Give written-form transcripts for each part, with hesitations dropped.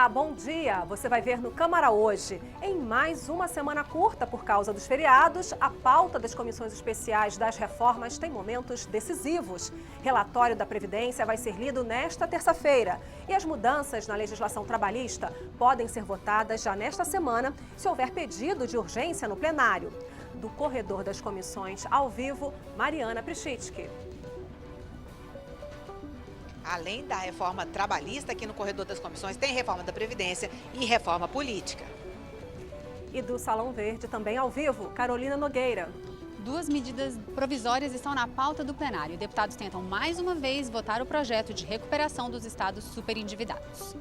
Olá, bom dia! Você vai ver no Câmara hoje. Em mais uma semana curta por causa dos feriados, a pauta das comissões especiais das reformas tem momentos decisivos. Relatório da Previdência vai ser lido nesta terça-feira. E as mudanças na legislação trabalhista podem ser votadas já nesta semana, se houver pedido de urgência no plenário. Do corredor das comissões ao vivo, Mariana Prichitsky. Além da reforma trabalhista, aqui no corredor das comissões tem reforma da Previdência e reforma política. E do Salão Verde, também ao vivo, Carolina Nogueira. Duas medidas provisórias estão na pauta do plenário. Deputados tentam mais uma vez votar o projeto de recuperação dos estados superendividados.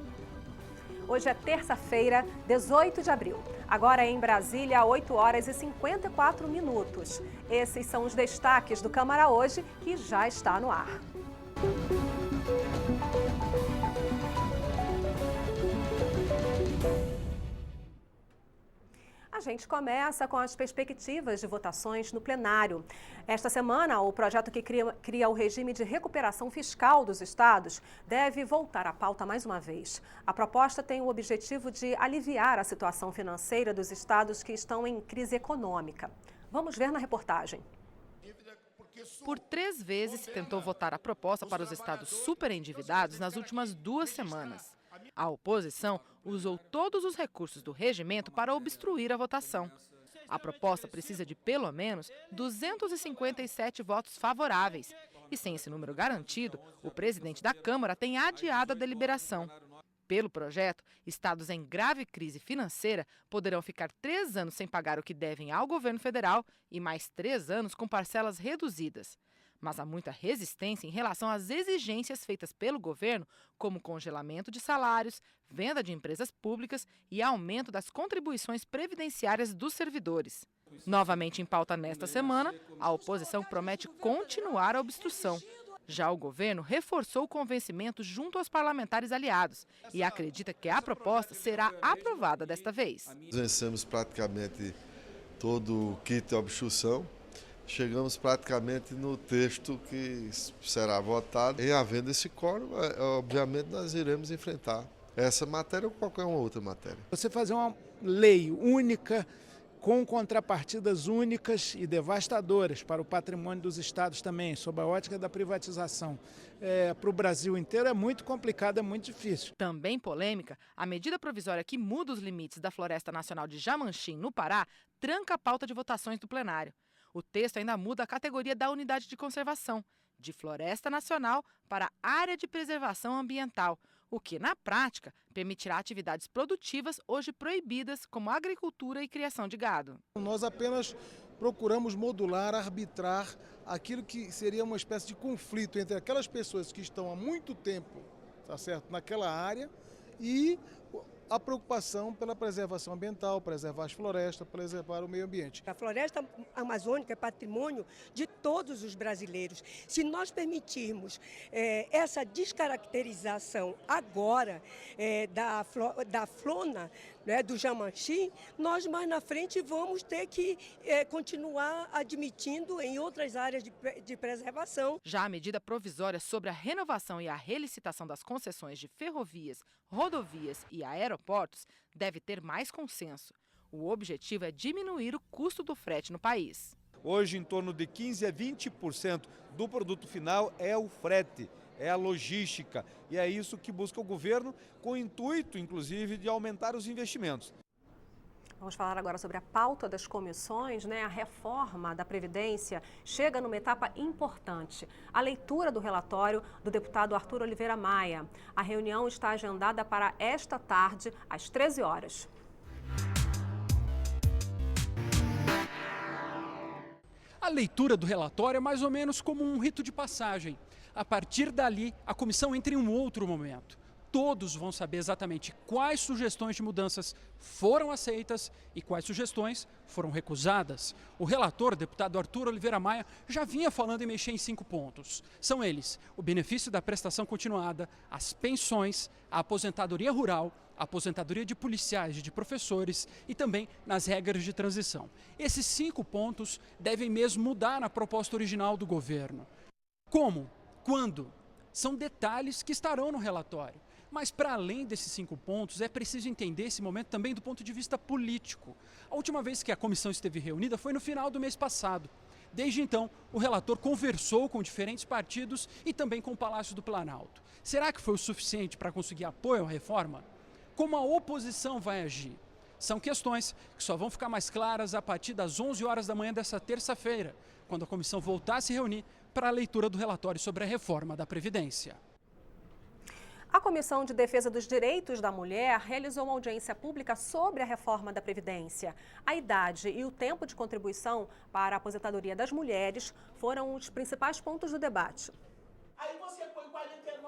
Hoje é terça-feira, 18 de abril. Agora em Brasília, 8 horas e 54 minutos. Esses são os destaques do Câmara hoje, que já está no ar. A gente começa com as perspectivas de votações no plenário. Esta semana, o projeto que cria o regime de recuperação fiscal dos estados deve voltar à pauta mais uma vez. A proposta tem o objetivo de aliviar a situação financeira dos estados que estão em crise econômica. Vamos ver na reportagem. Por 3 vezes se tentou votar a proposta para os estados superendividados nas últimas 2 semanas. A oposição usou todos os recursos do regimento para obstruir a votação. A proposta precisa de pelo menos 257 votos favoráveis. E sem esse número garantido, o presidente da Câmara tem adiado a deliberação. Pelo projeto, estados em grave crise financeira poderão ficar 3 anos sem pagar o que devem ao governo federal e mais 3 anos com parcelas reduzidas. Mas há muita resistência em relação às exigências feitas pelo governo, como congelamento de salários, venda de empresas públicas e aumento das contribuições previdenciárias dos servidores. Novamente em pauta nesta semana, a oposição promete continuar a obstrução. Já o governo reforçou o convencimento junto aos parlamentares aliados e acredita que a proposta será aprovada desta vez. Vencemos praticamente todo o kit de obstrução. Chegamos praticamente no texto que será votado. Em havendo esse quórum, obviamente nós iremos enfrentar essa matéria ou qualquer outra matéria. Você fazer uma lei única, com contrapartidas únicas e devastadoras para o patrimônio dos estados também, sob a ótica da privatização, para o Brasil inteiro é muito complicado, é muito difícil. Também polêmica, a medida provisória que muda os limites da Floresta Nacional de Jamanchim, no Pará, tranca a pauta de votações do plenário. O texto ainda muda a categoria da unidade de conservação, de Floresta Nacional para Área de Preservação Ambiental, o que, na prática, permitirá atividades produtivas hoje proibidas, como agricultura e criação de gado. Nós apenas procuramos modular, arbitrar aquilo que seria uma espécie de conflito entre aquelas pessoas que estão há muito tempo, tá certo, naquela área e a preocupação pela preservação ambiental, preservar as florestas, preservar o meio ambiente. A floresta amazônica é patrimônio de todos os brasileiros. Se nós permitirmos essa descaracterização agora da flora, né, do Jamanchim, nós mais na frente vamos ter que continuar admitindo em outras áreas de preservação. Já a medida provisória sobre a renovação e a relicitação das concessões de ferrovias, rodovias e aeroportos deve ter mais consenso. O objetivo é diminuir o custo do frete no país. Hoje, em torno de 15% a 20% do produto final é o frete, é a logística. E é isso que busca o governo, com o intuito, inclusive, de aumentar os investimentos. Vamos falar agora sobre a pauta das comissões, né? A reforma da Previdência chega numa etapa importante. A leitura do relatório do deputado Arthur Oliveira Maia. A reunião está agendada para esta tarde, às 13 horas. A leitura do relatório é mais ou menos como um rito de passagem. A partir dali, a comissão entra em um outro momento. Todos vão saber exatamente quais sugestões de mudanças foram aceitas e quais sugestões foram recusadas. O relator, o deputado Arthur Oliveira Maia, já vinha falando em mexer em 5 pontos. São eles: o benefício da prestação continuada, as pensões, a aposentadoria rural, a aposentadoria de policiais e de professores e também nas regras de transição. Esses 5 pontos devem mesmo mudar na proposta original do governo. Como? Quando? São detalhes que estarão no relatório. Mas, para além desses 5 pontos, é preciso entender esse momento também do ponto de vista político. A última vez que a comissão esteve reunida foi no final do mês passado. Desde então, o relator conversou com diferentes partidos e também com o Palácio do Planalto. Será que foi o suficiente para conseguir apoio à reforma? Como a oposição vai agir? São questões que só vão ficar mais claras a partir das 11 horas da manhã dessa terça-feira, quando a comissão voltar a se reunir para a leitura do relatório sobre a reforma da Previdência. A Comissão de Defesa dos Direitos da Mulher realizou uma audiência pública sobre a reforma da Previdência. A idade e o tempo de contribuição para a aposentadoria das mulheres foram os principais pontos do debate.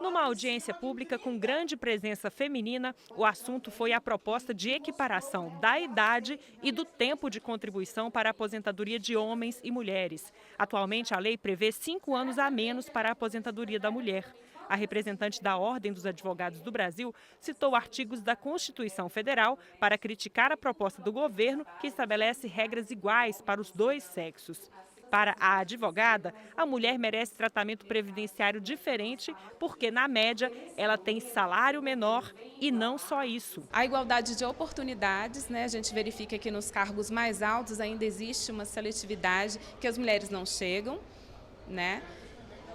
Numa audiência pública com grande presença feminina, o assunto foi a proposta de equiparação da idade e do tempo de contribuição para a aposentadoria de homens e mulheres. Atualmente, a lei prevê 5 anos a menos para a aposentadoria da mulher. A representante da Ordem dos Advogados do Brasil citou artigos da Constituição Federal para criticar a proposta do governo, que estabelece regras iguais para os 2 sexos. Para a advogada, a mulher merece tratamento previdenciário diferente porque, na média, ela tem salário menor e não só isso. A igualdade de oportunidades, a gente verifica que nos cargos mais altos ainda existe uma seletividade que as mulheres não chegam,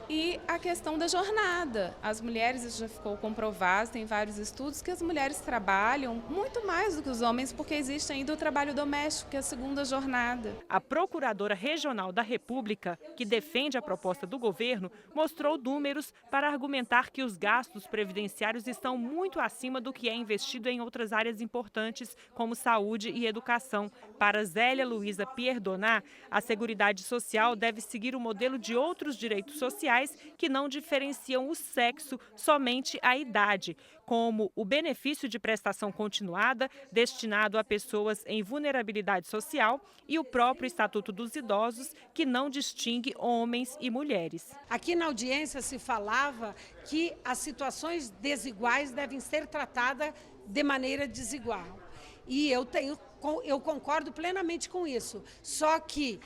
E a questão da jornada. As mulheres, isso já ficou comprovado, tem vários estudos, que as mulheres trabalham muito mais do que os homens, porque existe ainda o trabalho doméstico, que é a segunda jornada. A Procuradora Regional da República, que defende a proposta do governo, mostrou números para argumentar que os gastos previdenciários estão muito acima do que é investido em outras áreas importantes, como saúde e educação. Para Zélia Luiza Pierdonat, a Seguridade Social deve seguir o modelo de outros direitos sociais que não diferenciam o sexo, somente a idade, como o benefício de prestação continuada destinado a pessoas em vulnerabilidade social e o próprio Estatuto dos Idosos, que não distingue homens e mulheres. Aqui na audiência se falava que as situações desiguais devem ser tratadas de maneira desigual. E eu concordo plenamente com isso. Só que,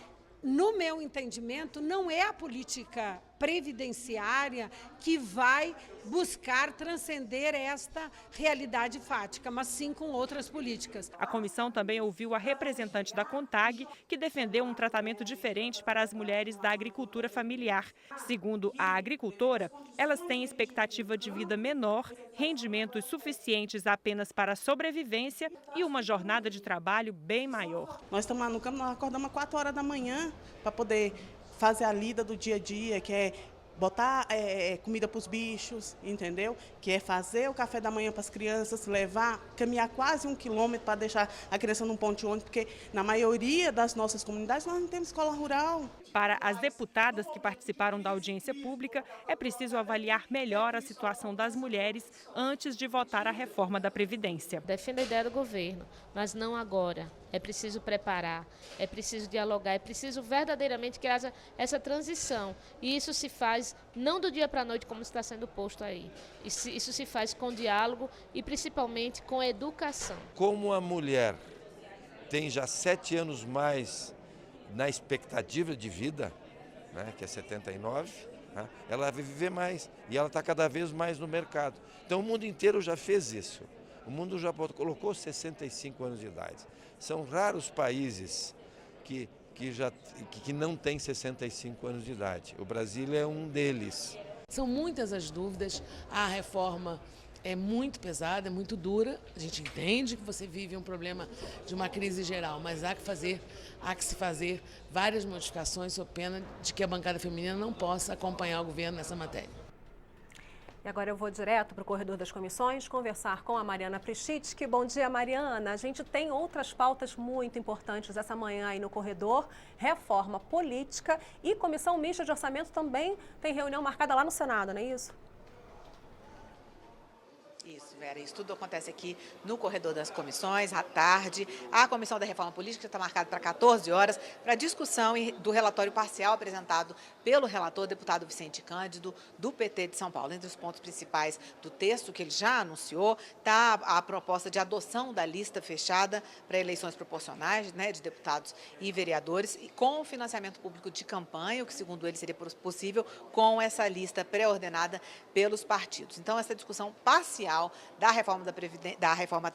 no meu entendimento, não é a política previdenciária que vai buscar transcender esta realidade fática, mas sim com outras políticas. A comissão também ouviu a representante da CONTAG, que defendeu um tratamento diferente para as mulheres da agricultura familiar. Segundo a agricultora, elas têm expectativa de vida menor, rendimentos suficientes apenas para a sobrevivência e uma jornada de trabalho bem maior. Nós estamos no campo, nós acordamos às 4 horas da manhã para poder fazer a lida do dia a dia, que é botar comida para os bichos, entendeu? Que é fazer o café da manhã para as crianças, caminhar quase 1 quilômetro para deixar a criança num ponto de ônibus, porque na maioria das nossas comunidades nós não temos escola rural. Para as deputadas que participaram da audiência pública, é preciso avaliar melhor a situação das mulheres antes de votar a reforma da Previdência. Defendo a ideia do governo, mas não agora. É preciso preparar, é preciso dialogar, é preciso verdadeiramente que haja essa transição. E isso se faz não do dia para a noite, como está sendo posto aí. Isso se faz com diálogo e principalmente com educação. Como a mulher tem já 7 anos mais na expectativa de vida, que é 79, ela vai viver mais e ela está cada vez mais no mercado. Então o mundo inteiro já fez isso. O mundo já colocou 65 anos de idade. São raros países que não têm 65 anos de idade. O Brasil é um deles. São muitas as dúvidas, a reforma é muito pesada, é muito dura. A gente entende que você vive um problema de uma crise geral, mas há que se fazer várias modificações sob pena de que a bancada feminina não possa acompanhar o governo nessa matéria. E agora eu vou direto para o corredor das comissões conversar com a Mariana Prischitski. Bom dia, Mariana. A gente tem outras pautas muito importantes essa manhã aí no corredor. Reforma política e comissão mista de orçamento também tem reunião marcada lá no Senado, não é isso? Isso. Isso, Vera, isso tudo acontece aqui no corredor das comissões, à tarde. A Comissão da Reforma Política está marcada para 14 horas para discussão do relatório parcial apresentado pelo relator, deputado Vicente Cândido, do PT de São Paulo. Entre os pontos principais do texto que ele já anunciou, está a proposta de adoção da lista fechada para eleições proporcionais, né, de deputados e vereadores, e com financiamento público de campanha, o que, segundo ele, seria possível com essa lista pré-ordenada pelos partidos. Então, essa discussão parcial da reforma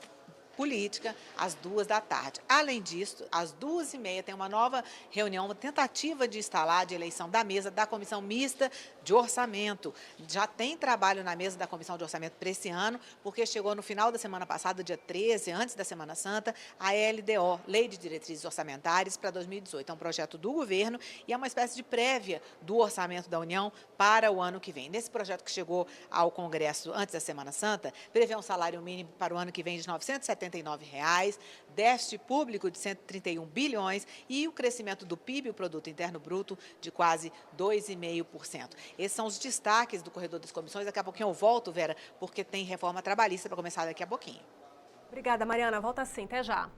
política, às 2 da tarde. Além disso, às 2h30 tem uma nova reunião, uma tentativa de instalar de eleição da mesa da Comissão Mista de Orçamento. Já tem trabalho na mesa da Comissão de Orçamento para esse ano, porque chegou no final da semana passada, dia 13, antes da Semana Santa, a LDO, Lei de Diretrizes Orçamentárias para 2018. É um projeto do governo e é uma espécie de prévia do orçamento da União para o ano que vem. Nesse projeto que chegou ao Congresso antes da Semana Santa, prevê um salário mínimo para o ano que vem de R$ 979, déficit público de 131 bilhões e o crescimento do PIB, o Produto Interno Bruto, de quase 2,5%. Esses são os destaques do corredor das comissões. Daqui a pouquinho eu volto, Vera, porque tem reforma trabalhista para começar daqui a pouquinho. Obrigada, Mariana. Volta sim, até já.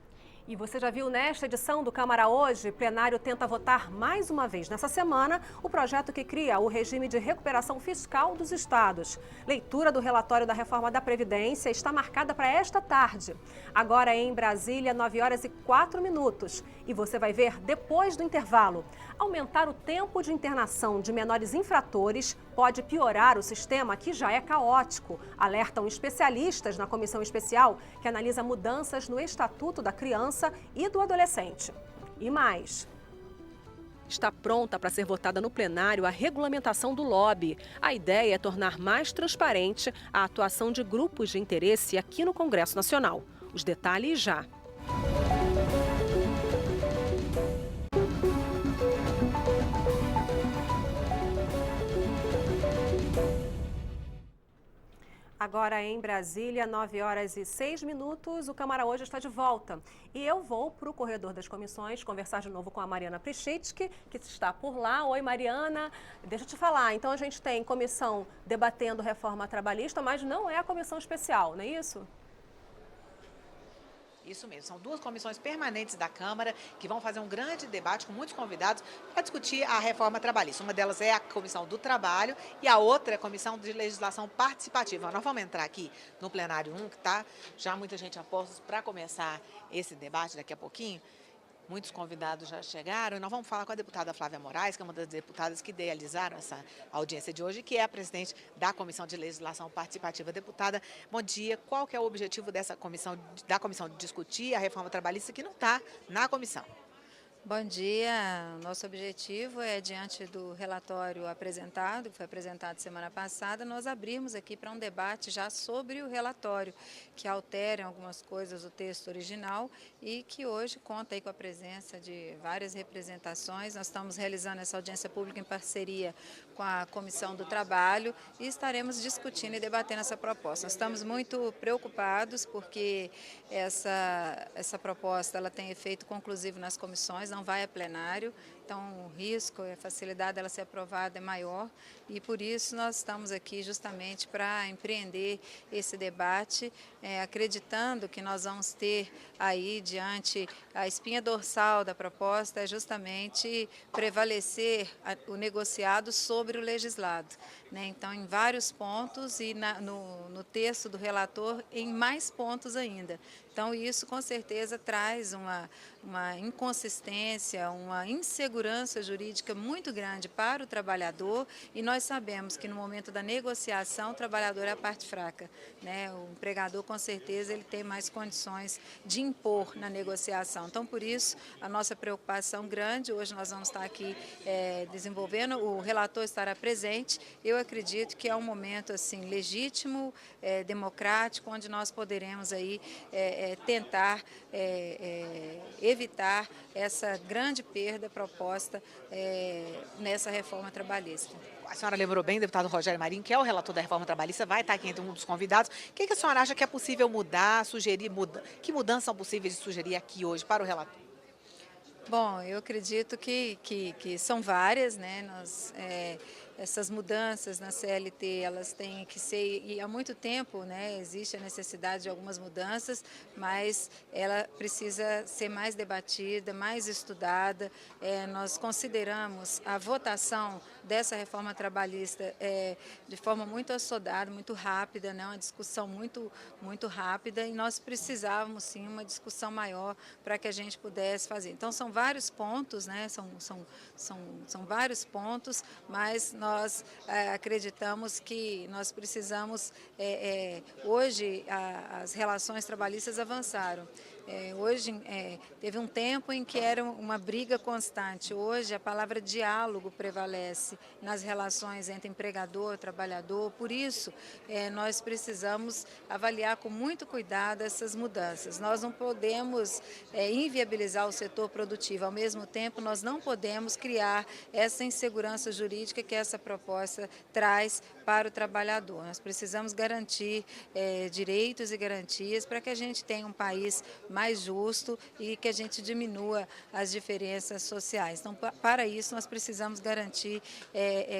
E você já viu nesta edição do Câmara Hoje, o plenário tenta votar mais uma vez nessa semana o projeto que cria o regime de recuperação fiscal dos estados. Leitura do relatório da reforma da Previdência está marcada para esta tarde. Agora em Brasília, 9h04. E você vai ver depois do intervalo. Aumentar o tempo de internação de menores infratores pode piorar o sistema que já é caótico, alertam especialistas na comissão especial que analisa mudanças no Estatuto da Criança e do Adolescente. E mais. Está pronta para ser votada no plenário a regulamentação do lobby. A ideia é tornar mais transparente a atuação de grupos de interesse aqui no Congresso Nacional. Os detalhes já. Agora em Brasília, 9h06, o Câmara Hoje está de volta. E eu vou para o corredor das comissões conversar de novo com a Mariana Prichitsky, que está por lá. Oi, Mariana. Deixa eu te falar, então a gente tem comissão debatendo reforma trabalhista, mas não é a comissão especial, não é isso? Isso mesmo, são duas comissões permanentes da Câmara que vão fazer um grande debate com muitos convidados para discutir a reforma trabalhista. Uma delas é a Comissão do Trabalho e a outra é a Comissão de Legislação Participativa. Nós vamos entrar aqui no plenário 1, que está já muita gente a postos para começar esse debate daqui a pouquinho. Muitos convidados já chegaram e nós vamos falar com a deputada Flávia Moraes, que é uma das deputadas que idealizaram essa audiência de hoje, que é a presidente da Comissão de Legislação Participativa. Deputada, bom dia. Qual que é o objetivo da comissão de discutir a reforma trabalhista que não está na comissão? Bom dia. Nosso objetivo é, diante do relatório apresentado, que foi apresentado semana passada, nós abrirmos aqui para um debate já sobre o relatório, que altera algumas coisas do texto original e que hoje conta aí com a presença de várias representações. Nós estamos realizando essa audiência pública em parceria com a Comissão do Trabalho e estaremos discutindo e debatendo essa proposta. Nós estamos muito preocupados porque essa proposta ela tem efeito conclusivo nas comissões, não vai a plenário, então o risco e a facilidade dela ser aprovada é maior e por isso nós estamos aqui justamente para empreender esse debate, acreditando que nós vamos ter aí diante a espinha dorsal da proposta é justamente prevalecer o negociado sobre o legislado, né? Então em vários pontos e no texto do relator em mais pontos ainda. Então, isso com certeza traz uma inconsistência, uma insegurança jurídica muito grande para o trabalhador e nós sabemos que no momento da negociação o trabalhador é a parte fraca, né? O empregador com certeza ele tem mais condições de impor na negociação. Então, por isso, a nossa preocupação grande, hoje nós vamos estar aqui desenvolvendo, o relator estará presente. Eu acredito que é um momento assim legítimo, democrático, onde nós poderemos aí tentar evitar essa grande perda proposta nessa reforma trabalhista. A senhora lembrou bem, deputado Rogério Marinho, que é o relator da reforma trabalhista, vai estar aqui entre um dos convidados. O que a senhora acha que é possível mudar, sugerir, que mudanças são possíveis de sugerir aqui hoje para o relator? Bom, eu acredito que são várias, né? essas mudanças na CLT, elas têm que ser, e há muito tempo, né, existe a necessidade de algumas mudanças, mas ela precisa ser mais debatida, mais estudada. Nós consideramos a votação dessa reforma trabalhista de forma muito assodada, muito rápida, né, uma discussão muito rápida, e nós precisávamos sim uma discussão maior para que a gente pudesse fazer. Então são vários pontos, né, são vários pontos, mas nós acreditamos que nós precisamos, hoje as relações trabalhistas avançaram. Hoje teve um tempo em que era uma briga constante. Hoje a palavra diálogo prevalece nas relações entre empregador e trabalhador. Por isso, nós precisamos avaliar com muito cuidado essas mudanças. Nós não podemos inviabilizar o setor produtivo. Ao mesmo tempo, nós não podemos criar essa insegurança jurídica que essa proposta traz para o trabalhador. Nós precisamos garantir direitos e garantias para que a gente tenha um país mais justo e que a gente diminua as diferenças sociais. Então, para isso, nós precisamos garantir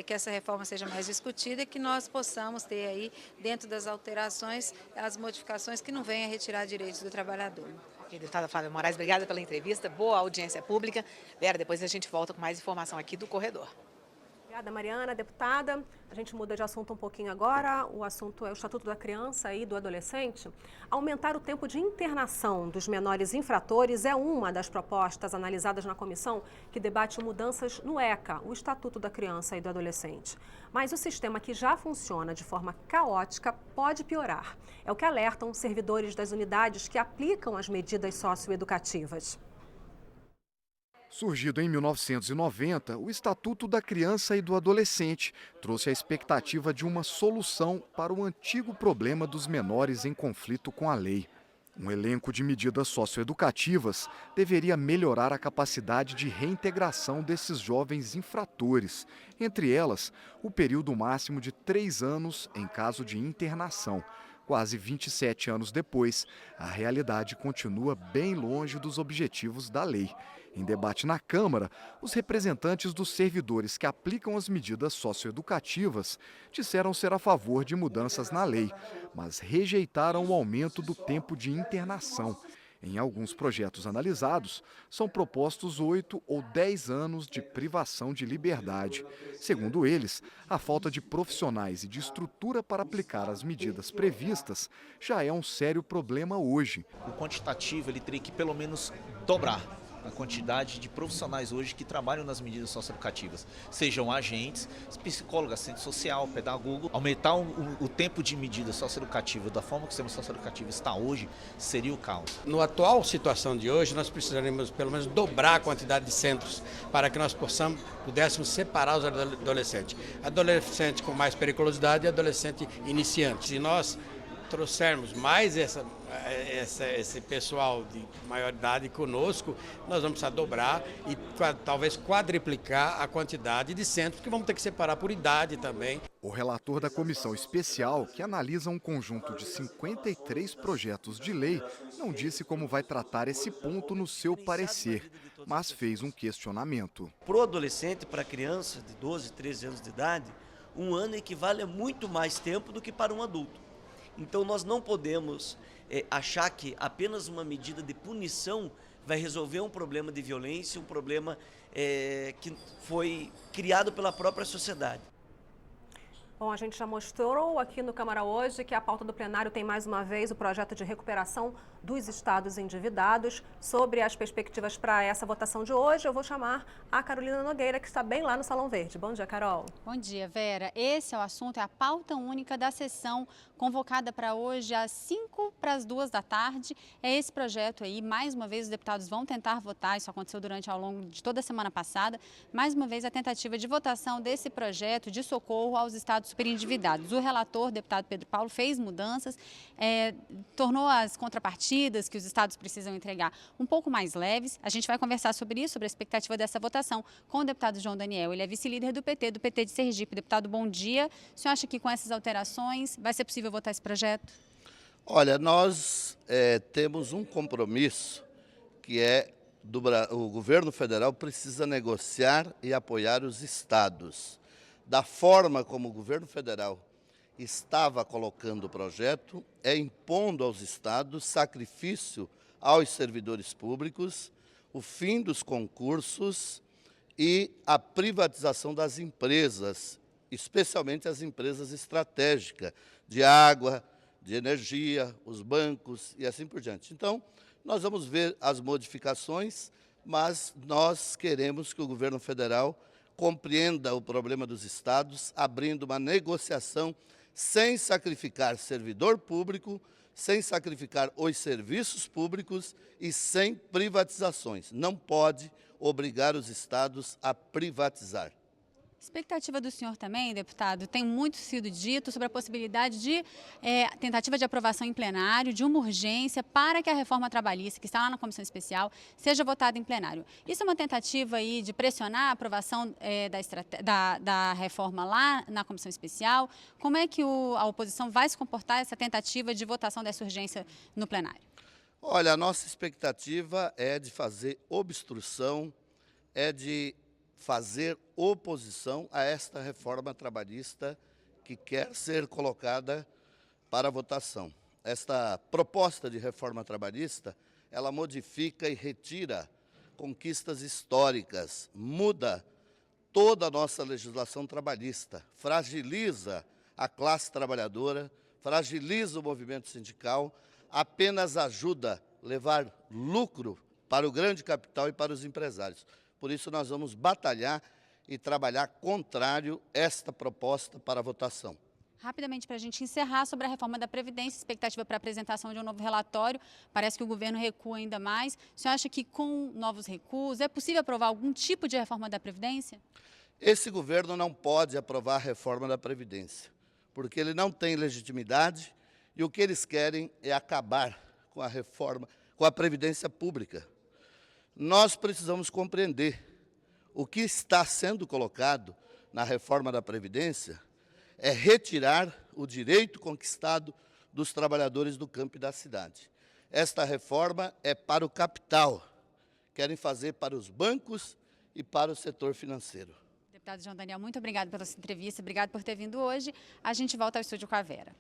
que essa reforma seja mais discutida e que nós possamos ter aí, dentro das alterações, as modificações que não venham a retirar direitos do trabalhador. Ok, deputada Flávia Moraes, obrigada pela entrevista, boa audiência pública. Vera, depois a gente volta com mais informação aqui do corredor. Obrigada, Mariana, deputada. A gente muda de assunto um pouquinho agora. O assunto é o Estatuto da Criança e do Adolescente. Aumentar o tempo de internação dos menores infratores é uma das propostas analisadas na comissão que debate mudanças no ECA, o Estatuto da Criança e do Adolescente. Mas o sistema que já funciona de forma caótica pode piorar. É o que alertam servidores das unidades que aplicam as medidas socioeducativas. Surgido em 1990, o Estatuto da Criança e do Adolescente trouxe a expectativa de uma solução para o antigo problema dos menores em conflito com a lei. Um elenco de medidas socioeducativas deveria melhorar a capacidade de reintegração desses jovens infratores, entre elas, o período máximo de 3 anos em caso de internação. Quase 27 anos depois, a realidade continua bem longe dos objetivos da lei. Em debate na Câmara, os representantes dos servidores que aplicam as medidas socioeducativas disseram ser a favor de mudanças na lei, mas rejeitaram o aumento do tempo de internação. Em alguns projetos analisados, são propostos 8 ou 10 anos de privação de liberdade. Segundo eles, a falta de profissionais e de estrutura para aplicar as medidas previstas já é um sério problema hoje. O quantitativo ele teria que pelo menos dobrar a quantidade de profissionais hoje que trabalham nas medidas socioeducativas, sejam agentes, psicólogo, assistente social, pedagogo. Aumentar o tempo de medida socioeducativa da forma que o sistema socioeducativo está hoje seria o caos. No atual situação de hoje, nós precisaremos pelo menos dobrar a quantidade de centros para que nós pudéssemos separar os adolescentes. Adolescente com mais periculosidade e adolescente iniciante. Se nós trouxermos mais esse pessoal de maior idade conosco, nós vamos precisar dobrar e talvez quadriplicar a quantidade de centros, que vamos ter que separar por idade também. O relator da comissão especial, que analisa um conjunto de 53 projetos de lei, não disse como vai tratar esse ponto no seu parecer, mas fez um questionamento. Para o adolescente, para a criança de 12, 13 anos de idade, um ano equivale a muito mais tempo do que para um adulto. Então nós não podemos achar que apenas uma medida de punição vai resolver um problema de violência, um problema que foi criado pela própria sociedade. Bom, a gente já mostrou aqui no Câmara hoje que a pauta do plenário tem mais uma vez o projeto de recuperação dos estados endividados. Sobre as perspectivas para essa votação de hoje, eu vou chamar a Carolina Nogueira, que está bem lá no Salão Verde. Bom dia, Carol. Bom dia, Vera. Esse é o assunto, é a pauta única da sessão convocada para hoje às 1:55 da tarde. É esse projeto aí, mais uma vez os deputados vão tentar votar, isso aconteceu ao longo de toda a semana passada. Mais uma vez a tentativa de votação desse projeto de socorro aos estados superendividados. O relator, deputado Pedro Paulo, fez mudanças, tornou as contrapartidas que os estados precisam entregar um pouco mais leves. A gente vai conversar sobre isso, sobre a expectativa dessa votação com o deputado João Daniel. Ele é vice-líder do PT de Sergipe. Deputado, bom dia. O senhor acha que com essas alterações vai ser possível votar esse projeto? Olha, nós temos um compromisso que o governo federal precisa negociar e apoiar os estados. da forma como o governo federal estava colocando o projeto, é impondo aos estados sacrifício aos servidores públicos, o fim dos concursos e a privatização das empresas, especialmente as empresas estratégicas de água, de energia, os bancos e assim por diante. Então, nós vamos ver as modificações, mas nós queremos que o governo federal compreenda o problema dos estados, abrindo uma negociação sem sacrificar servidor público, sem sacrificar os serviços públicos e sem privatizações. Não pode obrigar os estados a privatizar. Expectativa do senhor também, deputado, tem muito sido dito sobre a possibilidade de tentativa de aprovação em plenário, de uma urgência para que a reforma trabalhista, que está lá na comissão especial, seja votada em plenário. Isso é uma tentativa aí de pressionar a aprovação da reforma lá na comissão especial? Como é que a oposição vai se comportar essa tentativa de votação dessa urgência no plenário? Olha, a nossa expectativa é de fazer obstrução, é de fazer oposição a esta reforma trabalhista que quer ser colocada para votação. Esta proposta de reforma trabalhista, ela modifica e retira conquistas históricas, muda toda a nossa legislação trabalhista, fragiliza a classe trabalhadora, fragiliza o movimento sindical, apenas ajuda a levar lucro para o grande capital e para os empresários. Por isso, nós vamos batalhar e trabalhar contrário a esta proposta para votação. Rapidamente, para a gente encerrar sobre a reforma da Previdência, expectativa para a apresentação de um novo relatório, parece que o governo recua ainda mais. O senhor acha que com novos recuos é possível aprovar algum tipo de reforma da Previdência? Esse governo não pode aprovar a reforma da Previdência, porque ele não tem legitimidade e o que eles querem é acabar com a reforma, com a Previdência Pública. Nós precisamos compreender o que está sendo colocado na reforma da Previdência é retirar o direito conquistado dos trabalhadores do campo e da cidade. Esta reforma é para o capital, querem fazer para os bancos e para o setor financeiro. Deputado João Daniel, muito obrigado pela sua entrevista, obrigado por ter vindo hoje. A gente volta ao estúdio com a Vera.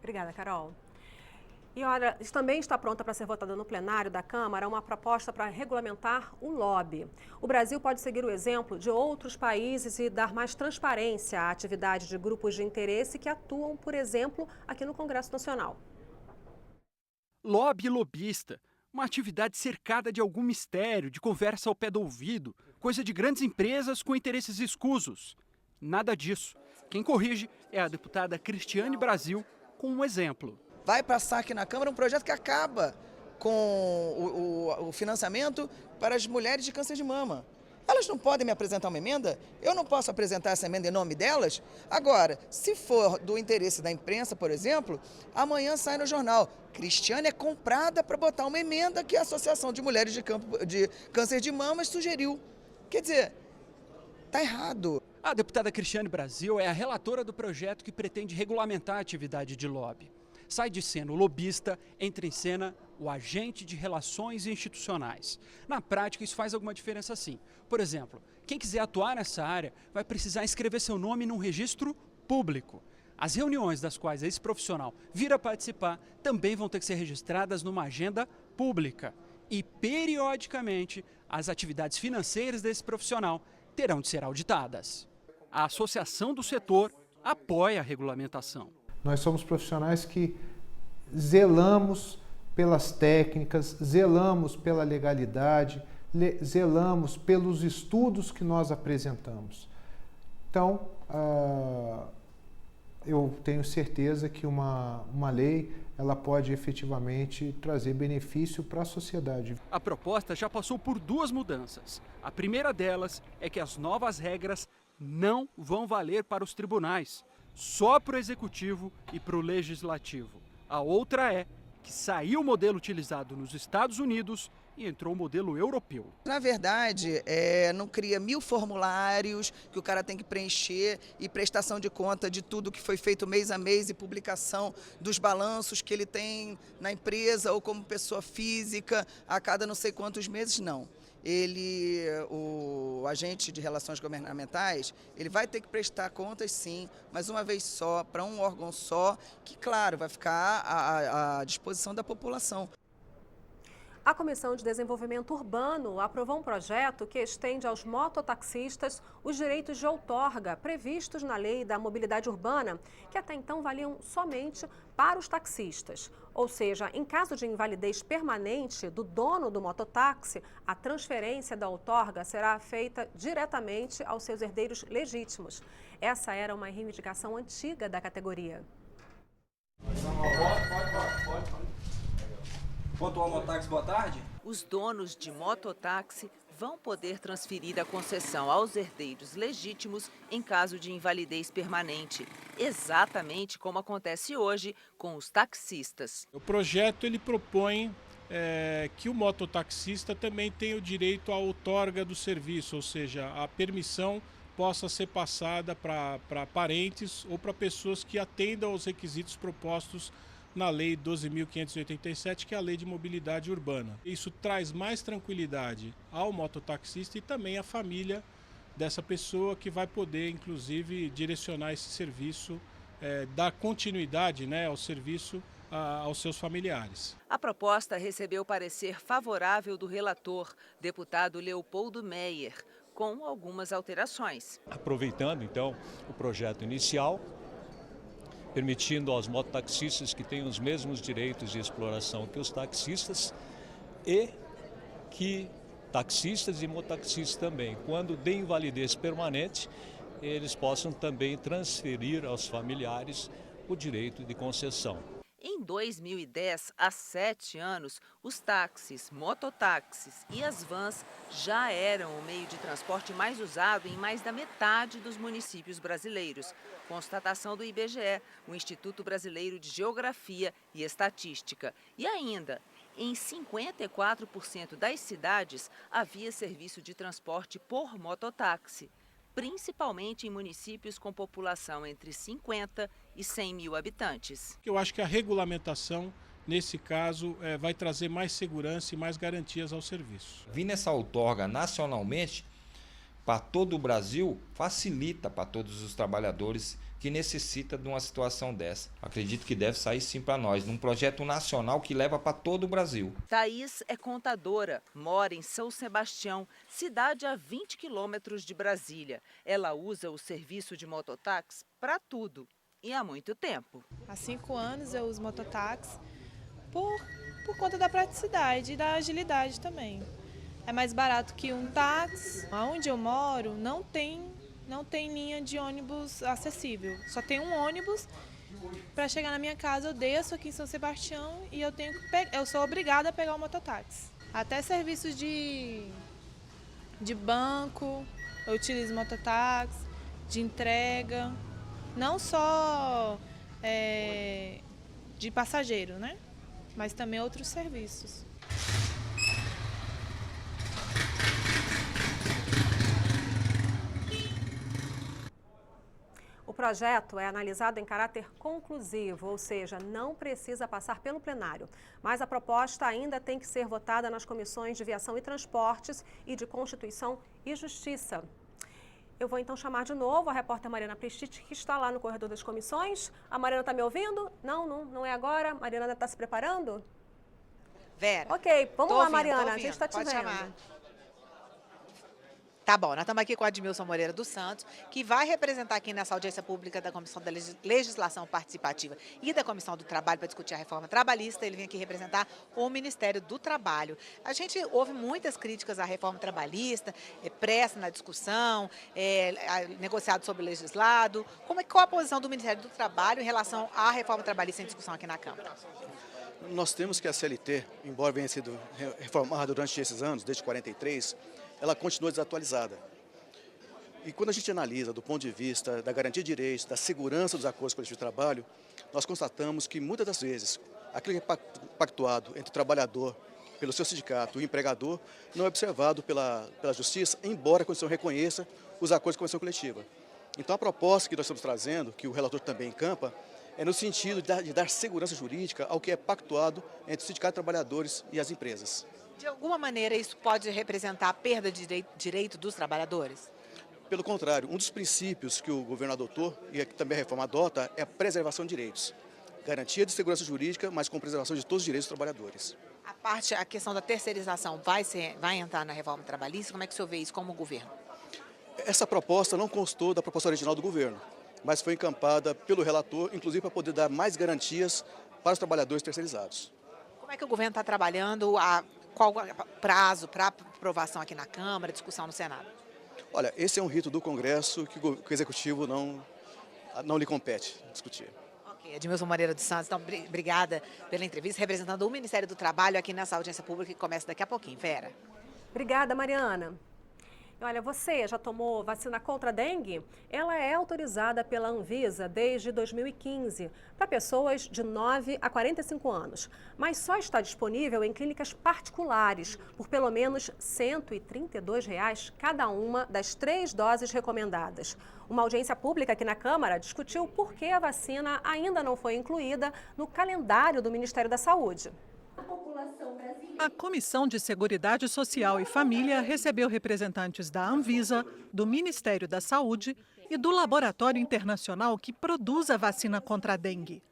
Obrigada, Carol. E olha, também está pronta para ser votada no plenário da Câmara uma proposta para regulamentar o lobby. O Brasil pode seguir o exemplo de outros países e dar mais transparência à atividade de grupos de interesse que atuam, por exemplo, aqui no Congresso Nacional. Lobby e lobista, uma atividade cercada de algum mistério, de conversa ao pé do ouvido, coisa de grandes empresas com interesses escusos. Nada disso. Quem corrige é a deputada Cristiane Brasil, com um exemplo. Vai passar aqui na Câmara um projeto que acaba com o financiamento para as mulheres de câncer de mama. Elas não podem me apresentar uma emenda? Eu não posso apresentar essa emenda em nome delas? Agora, se for do interesse da imprensa, por exemplo, amanhã sai no jornal. Cristiane é comprada para botar uma emenda que a Associação de Mulheres de Câncer de Mama sugeriu. Quer dizer, está errado. A deputada Cristiane Brasil é a relatora do projeto que pretende regulamentar a atividade de lobby. Sai de cena o lobista, entra em cena o agente de relações institucionais. Na prática, isso faz alguma diferença sim. Por exemplo, quem quiser atuar nessa área vai precisar inscrever seu nome num registro público. As reuniões das quais esse profissional vir a participar também vão ter que ser registradas numa agenda pública. E, periodicamente, as atividades financeiras desse profissional terão de ser auditadas. A Associação do Setor apoia a regulamentação. Nós somos profissionais que zelamos pelas técnicas, zelamos pela legalidade, zelamos pelos estudos que nós apresentamos. Então, eu tenho certeza que uma lei ela pode efetivamente trazer benefício para a sociedade. A proposta já passou por duas mudanças. A primeira delas é que as novas regras não vão valer para os tribunais, só para o Executivo e para o Legislativo. A outra é que saiu o modelo utilizado nos Estados Unidos e entrou o modelo europeu. Na verdade, não cria 1000 formulários que o cara tem que preencher e prestação de conta de tudo que foi feito mês a mês e publicação dos balanços que ele tem na empresa ou como pessoa física a cada não sei quantos meses, não. o agente de relações governamentais, ele vai ter que prestar contas sim, mas uma vez só, para um órgão só, que claro, vai ficar à disposição da população. A Comissão de Desenvolvimento Urbano aprovou um projeto que estende aos mototaxistas os direitos de outorga previstos na Lei da Mobilidade Urbana, que até então valiam somente para os taxistas. Ou seja, em caso de invalidez permanente do dono do mototáxi, a transferência da outorga será feita diretamente aos seus herdeiros legítimos. Essa era uma reivindicação antiga da categoria. Pontual Mototáxi, boa tarde. Os donos de mototáxi vão poder transferir a concessão aos herdeiros legítimos em caso de invalidez permanente, exatamente como acontece hoje com os taxistas. O projeto ele propõe que o mototaxista também tenha o direito à outorga do serviço, ou seja, a permissão possa ser passada para parentes ou para pessoas que atendam aos requisitos propostos na Lei 12.587, que é a Lei de Mobilidade Urbana. Isso traz mais tranquilidade ao mototaxista e também à família dessa pessoa, que vai poder, inclusive, direcionar esse serviço, dar continuidade, ao serviço aos seus familiares. A proposta recebeu parecer favorável do relator, deputado Leopoldo Meyer, com algumas alterações. Aproveitando, então, o projeto inicial, permitindo aos mototaxistas que tenham os mesmos direitos de exploração que os taxistas e que taxistas e mototaxistas também, quando de invalidez permanente, eles possam também transferir aos familiares o direito de concessão. Em 2010, há 7 anos, os táxis, mototáxis e as vans já eram o meio de transporte mais usado em mais da metade dos municípios brasileiros. Constatação do IBGE, o Instituto Brasileiro de Geografia e Estatística. E ainda, em 54% das cidades havia serviço de transporte por mototáxi, principalmente em municípios com população entre 50 e 100 mil habitantes. Eu acho que a regulamentação, nesse caso, vai trazer mais segurança e mais garantias ao serviço. Vindo essa outorga nacionalmente, para todo o Brasil, facilita para todos os trabalhadores que necessitam de uma situação dessa. Acredito que deve sair sim para nós, num projeto nacional que leva para todo o Brasil. Thaís é contadora, mora em São Sebastião, cidade a 20 quilômetros de Brasília. Ela usa o serviço de mototáxi para tudo e há muito tempo. Há 5 anos eu uso mototáxi por conta da praticidade e da agilidade também. É mais barato que um táxi. Onde eu moro não tem linha de ônibus acessível. Só tem um ônibus. Para chegar na minha casa eu desço aqui em São Sebastião e eu sou obrigada a pegar o mototáxi. Até serviços de banco, eu utilizo mototáxi, de entrega, não só de passageiro, né? Mas também outros serviços. O projeto é analisado em caráter conclusivo, ou seja, não precisa passar pelo plenário. Mas a proposta ainda tem que ser votada nas comissões de Viação e Transportes e de Constituição e Justiça. Eu vou então chamar de novo a repórter Mariana Prestiti, que está lá no corredor das comissões. A Mariana está me ouvindo? Não é agora. A Mariana está se preparando? Vera. Ok, vamos lá, ouvindo, Mariana, a gente está te Pode vendo. chamar. Tá bom, nós estamos aqui com o Admilson Moreira dos Santos, que vai representar aqui nessa audiência pública da Comissão da Legislação Participativa e da Comissão do Trabalho para discutir a reforma trabalhista. Ele vem aqui representar o Ministério do Trabalho. A gente ouve muitas críticas à reforma trabalhista, pressa na discussão, negociado sobre o legislado. Qual a posição do Ministério do Trabalho em relação à reforma trabalhista em discussão aqui na Câmara? Nós temos que a CLT, embora venha sido reformada durante esses anos, desde 43, ela continua desatualizada. E quando a gente analisa do ponto de vista da garantia de direitos, da segurança dos acordos coletivos de trabalho, nós constatamos que muitas das vezes aquilo que é pactuado entre o trabalhador, pelo seu sindicato e o empregador, não é observado pela Justiça, embora a Constituição reconheça os acordos de convenção coletiva. Então a proposta que nós estamos trazendo, que o relator também encampa, é no sentido de dar segurança jurídica ao que é pactuado entre o sindicato de trabalhadores e as empresas. De alguma maneira, isso pode representar a perda de direito dos trabalhadores? Pelo contrário, um dos princípios que o governo adotou e que também a reforma adota é a preservação de direitos. Garantia de segurança jurídica, mas com preservação de todos os direitos dos trabalhadores. A questão da terceirização vai entrar na reforma trabalhista? Como é que o senhor vê isso como governo? Essa proposta não constou da proposta original do governo, mas foi encampada pelo relator, inclusive para poder dar mais garantias para os trabalhadores terceirizados. Como é que o governo está trabalhando? Qual o prazo para aprovação aqui na Câmara, discussão no Senado? Olha, esse é um rito do Congresso que o Executivo não lhe compete discutir. Ok, Edmilson Moreira dos Santos, então obrigada pela entrevista, representando o Ministério do Trabalho aqui nessa audiência pública que começa daqui a pouquinho. Vera. Obrigada, Mariana. Olha, você já tomou vacina contra a dengue? Ela é autorizada pela Anvisa desde 2015 para pessoas de 9 a 45 anos, mas só está disponível em clínicas particulares por pelo menos R$ 132 cada uma das 3 doses recomendadas. Uma audiência pública aqui na Câmara discutiu por que a vacina ainda não foi incluída no calendário do Ministério da Saúde. A Comissão de Seguridade Social e Família recebeu representantes da Anvisa, do Ministério da Saúde e do laboratório internacional que produz a vacina contra a dengue.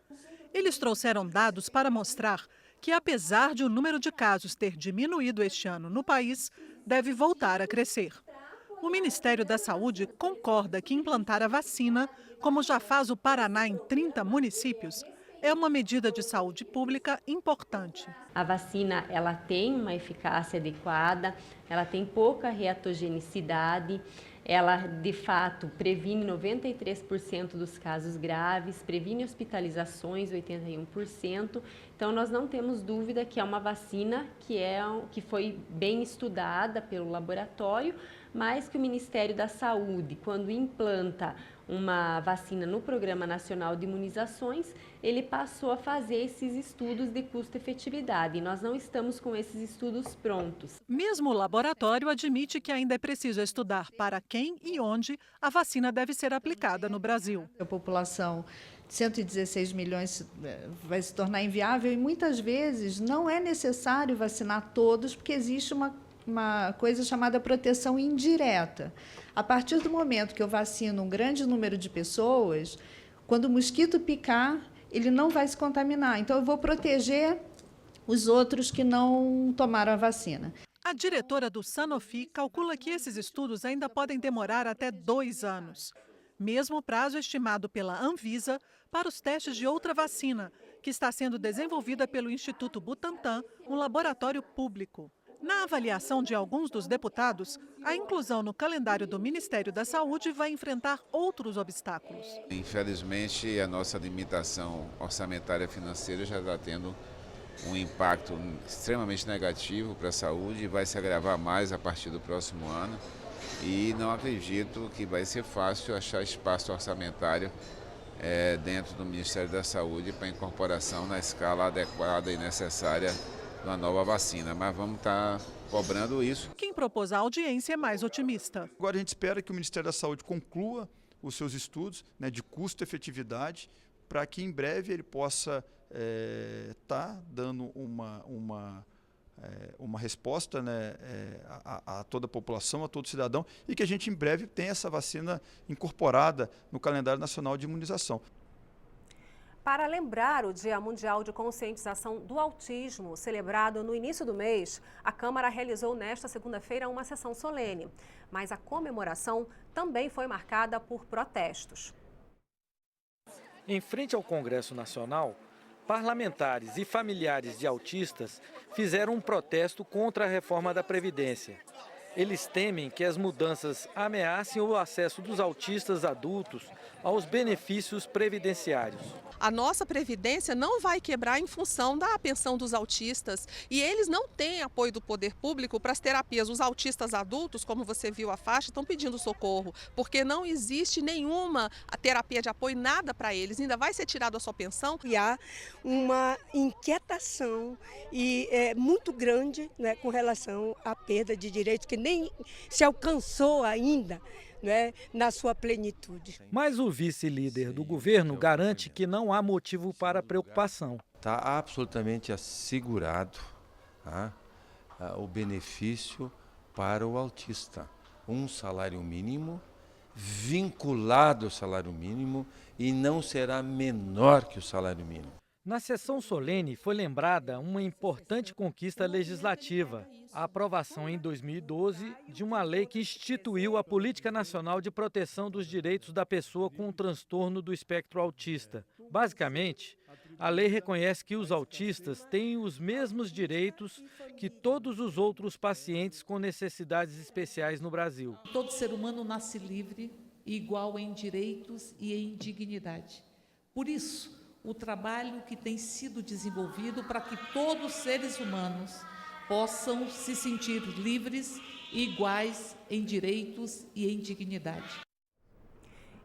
Eles trouxeram dados para mostrar que, apesar de o número de casos ter diminuído este ano no país, deve voltar a crescer. O Ministério da Saúde concorda que implantar a vacina, como já faz o Paraná em 30 municípios, é uma medida de saúde pública importante. A vacina ela tem uma eficácia adequada, ela tem pouca reatogenicidade, ela de fato previne 93% dos casos graves, previne hospitalizações 81%. Então nós não temos dúvida que é uma vacina que foi bem estudada pelo laboratório, mas que o Ministério da Saúde, quando implanta uma vacina no Programa Nacional de Imunizações, ele passou a fazer esses estudos de custo-efetividade e nós não estamos com esses estudos prontos. Mesmo o laboratório admite que ainda é preciso estudar para quem e onde a vacina deve ser aplicada no Brasil. A população de 116 milhões vai se tornar inviável e muitas vezes não é necessário vacinar todos porque existe uma coisa chamada proteção indireta. A partir do momento que eu vacino um grande número de pessoas, quando o mosquito picar, ele não vai se contaminar. Então, eu vou proteger os outros que não tomaram a vacina. A diretora do Sanofi calcula que esses estudos ainda podem demorar até 2 anos. Mesmo prazo estimado pela Anvisa para os testes de outra vacina, que está sendo desenvolvida pelo Instituto Butantan, um laboratório público. Na avaliação de alguns dos deputados, a inclusão no calendário do Ministério da Saúde vai enfrentar outros obstáculos. Infelizmente, a nossa limitação orçamentária financeira já está tendo um impacto extremamente negativo para a saúde e vai se agravar mais a partir do próximo ano. E não acredito que vai ser fácil achar espaço orçamentário dentro do Ministério da Saúde para incorporação na escala adequada e necessária uma nova vacina, mas vamos estar cobrando isso. Quem propôs a audiência é mais otimista. Agora a gente espera que o Ministério da Saúde conclua os seus estudos de custo-efetividade para que em breve ele possa estar dando uma resposta a toda a população, a todo cidadão e que a gente em breve tenha essa vacina incorporada no calendário nacional de imunização. Para lembrar o Dia Mundial de Conscientização do Autismo, celebrado no início do mês, a Câmara realizou nesta segunda-feira uma sessão solene. Mas a comemoração também foi marcada por protestos. Em frente ao Congresso Nacional, parlamentares e familiares de autistas fizeram um protesto contra a reforma da Previdência. Eles temem que as mudanças ameacem o acesso dos autistas adultos aos benefícios previdenciários. A nossa previdência não vai quebrar em função da pensão dos autistas e eles não têm apoio do poder público para as terapias. Os autistas adultos, como você viu a faixa, estão pedindo socorro, porque não existe nenhuma terapia de apoio, nada para eles. Ainda vai ser tirado a sua pensão. E há uma inquietação muito grande, né, com relação à perda de direitos que nem se alcançou ainda, na sua plenitude. Mas o vice-líder do governo garante que não há motivo para preocupação. Está absolutamente assegurado o benefício para o autista. Um salário mínimo vinculado ao salário mínimo e não será menor que o salário mínimo. Na sessão solene foi lembrada uma importante conquista legislativa, a aprovação em 2012 de uma lei que instituiu a Política Nacional de Proteção dos Direitos da Pessoa com Transtorno do Espectro Autista. Basicamente, a lei reconhece que os autistas têm os mesmos direitos que todos os outros pacientes com necessidades especiais no Brasil. Todo ser humano nasce livre e igual em direitos e em dignidade. Por isso, o trabalho que tem sido desenvolvido para que todos os seres humanos possam se sentir livres e iguais em direitos e em dignidade.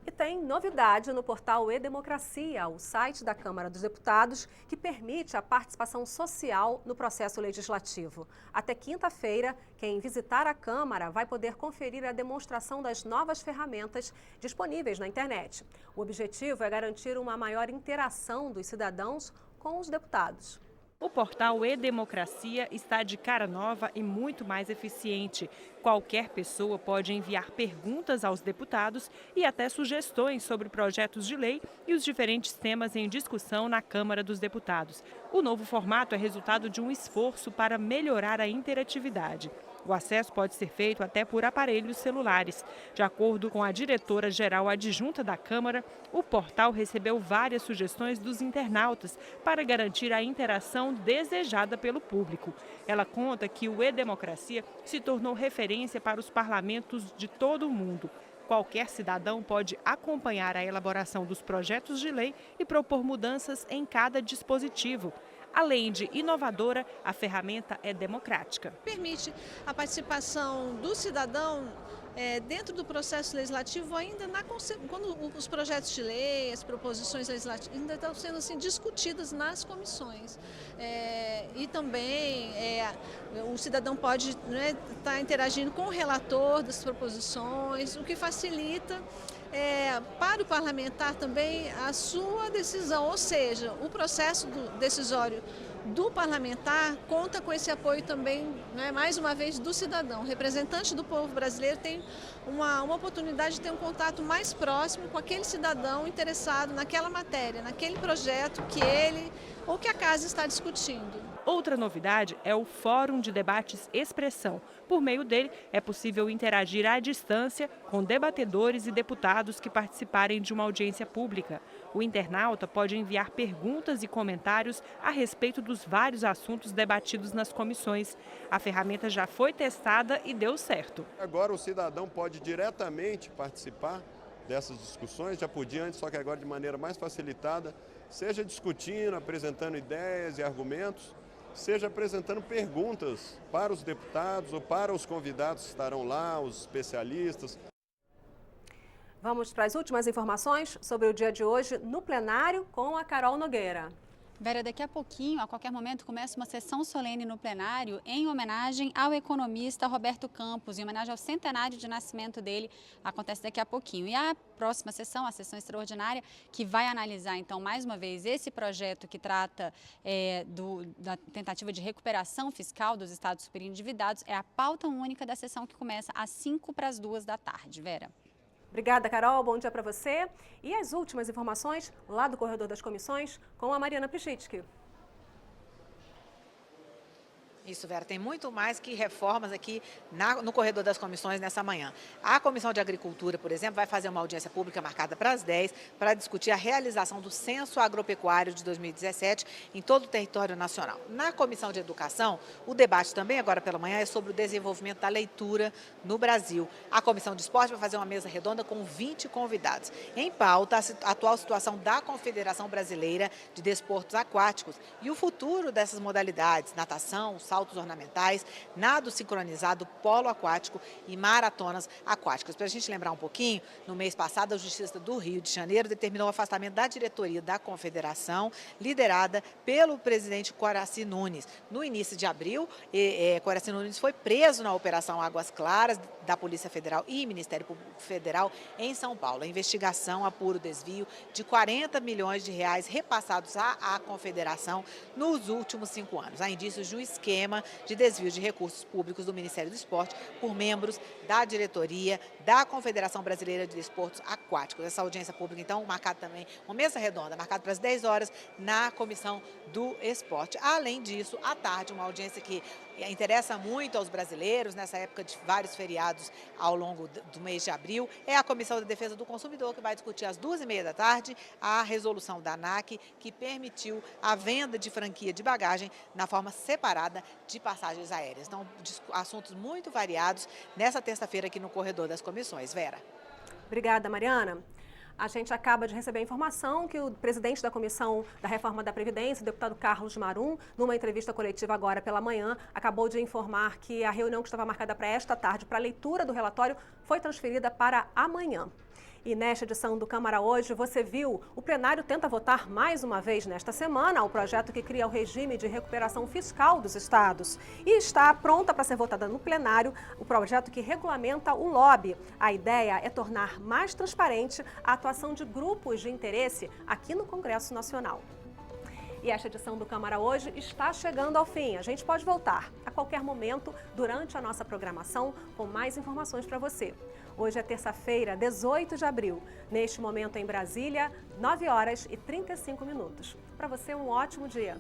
E tem novidade no portal E-Democracia, o site da Câmara dos Deputados, que permite a participação social no processo legislativo. Até quinta-feira, quem visitar a Câmara vai poder conferir a demonstração das novas ferramentas disponíveis na internet. O objetivo é garantir uma maior interação dos cidadãos com os deputados. O portal E-Democracia está de cara nova e muito mais eficiente. Qualquer pessoa pode enviar perguntas aos deputados e até sugestões sobre projetos de lei e os diferentes temas em discussão na Câmara dos Deputados. O novo formato é resultado de um esforço para melhorar a interatividade. O acesso pode ser feito até por aparelhos celulares. De acordo com a diretora-geral adjunta da Câmara, o portal recebeu várias sugestões dos internautas para garantir a interação desejada pelo público. Ela conta que o E-Democracia se tornou referência para os parlamentos de todo o mundo. Qualquer cidadão pode acompanhar a elaboração dos projetos de lei e propor mudanças em cada dispositivo. Além de inovadora, a ferramenta é democrática. Permite a participação do cidadão dentro do processo legislativo, ainda quando os projetos de lei, as proposições legislativas ainda estão sendo assim, discutidas nas comissões. E também o cidadão pode estar interagindo com o relator das proposições, o que facilita para o parlamentar também a sua decisão, ou seja, o processo decisório do parlamentar conta com esse apoio também, mais uma vez, do cidadão. O representante do povo brasileiro tem uma oportunidade de ter um contato mais próximo com aquele cidadão interessado naquela matéria, naquele projeto que ele ou que a casa está discutindo. Outra novidade é o Fórum de Debates Expressão. Por meio dele, é possível interagir à distância com debatedores e deputados que participarem de uma audiência pública. O internauta pode enviar perguntas e comentários a respeito dos vários assuntos debatidos nas comissões. A ferramenta já foi testada e deu certo. Agora o cidadão pode diretamente participar dessas discussões, já podia antes, só que agora de maneira mais facilitada, seja discutindo, apresentando ideias e argumentos, seja apresentando perguntas para os deputados ou para os convidados que estarão lá, os especialistas. Vamos para as últimas informações sobre o dia de hoje no plenário com a Carol Nogueira. Vera, daqui a pouquinho, a qualquer momento, começa uma sessão solene no plenário em homenagem ao economista Roberto Campos, em homenagem ao centenário de nascimento dele, acontece daqui a pouquinho. E a próxima sessão, a sessão extraordinária, que vai analisar, então, mais uma vez, esse projeto que trata da tentativa de recuperação fiscal dos estados superendividados, é a pauta única da sessão que começa às 1:55 da tarde. Vera. Obrigada, Carol. Bom dia para você. E as últimas informações lá do Corredor das Comissões com a Mariana Pichitsky. Isso, Vera, tem muito mais que reformas aqui no corredor das comissões nessa manhã. A Comissão de Agricultura, por exemplo, vai fazer uma audiência pública marcada para as 10 para discutir a realização do Censo Agropecuário de 2017 em todo o território nacional. Na Comissão de Educação, o debate também agora pela manhã é sobre o desenvolvimento da leitura no Brasil. A Comissão de Esporte vai fazer uma mesa redonda com 20 convidados. Em pauta, a atual situação da Confederação Brasileira de Desportos Aquáticos e o futuro dessas modalidades, natação, saltos ornamentais, nado sincronizado, polo aquático e maratonas aquáticas. Para a gente lembrar um pouquinho, no mês passado, a Justiça do Rio de Janeiro determinou o afastamento da diretoria da Confederação, liderada pelo presidente Coraci Nunes. No início de abril, Coraci Nunes foi preso na Operação Águas Claras da Polícia Federal e Ministério Público Federal em São Paulo. A investigação apura o desvio de 40 milhões de reais repassados à Confederação nos últimos 5 anos. Há indícios de um esquema esquema de desvio de recursos públicos do Ministério do Esporte por membros da diretoria da Confederação Brasileira de Desportos Aquáticos. Essa audiência pública, então, marcada também, uma mesa redonda, marcada para as 10 horas na Comissão do Esporte. Além disso, à tarde, uma audiência que interessa muito aos brasileiros, nessa época de vários feriados ao longo do mês de abril, é a Comissão de Defesa do Consumidor, que vai discutir às 2h30 da tarde a resolução da ANAC, que permitiu a venda de franquia de bagagem na forma separada de passagens aéreas. Então, assuntos muito variados nessa terça-feira aqui no Corredor das Comissões. Vera. Obrigada, Mariana. A gente acaba de receber a informação que o presidente da Comissão da Reforma da Previdência, o deputado Carlos Marum, numa entrevista coletiva agora pela manhã, acabou de informar que a reunião que estava marcada para esta tarde, para a leitura do relatório, foi transferida para amanhã. E nesta edição do Câmara Hoje, você viu, o plenário tenta votar mais uma vez nesta semana o projeto que cria o regime de recuperação fiscal dos estados. E está pronta para ser votada no plenário o projeto que regulamenta o lobby. A ideia é tornar mais transparente a atuação de grupos de interesse aqui no Congresso Nacional. E esta edição do Câmara Hoje está chegando ao fim. A gente pode voltar a qualquer momento durante a nossa programação com mais informações para você. Hoje é terça-feira, 18 de abril. Neste momento em Brasília, 9h35. Para você, um ótimo dia.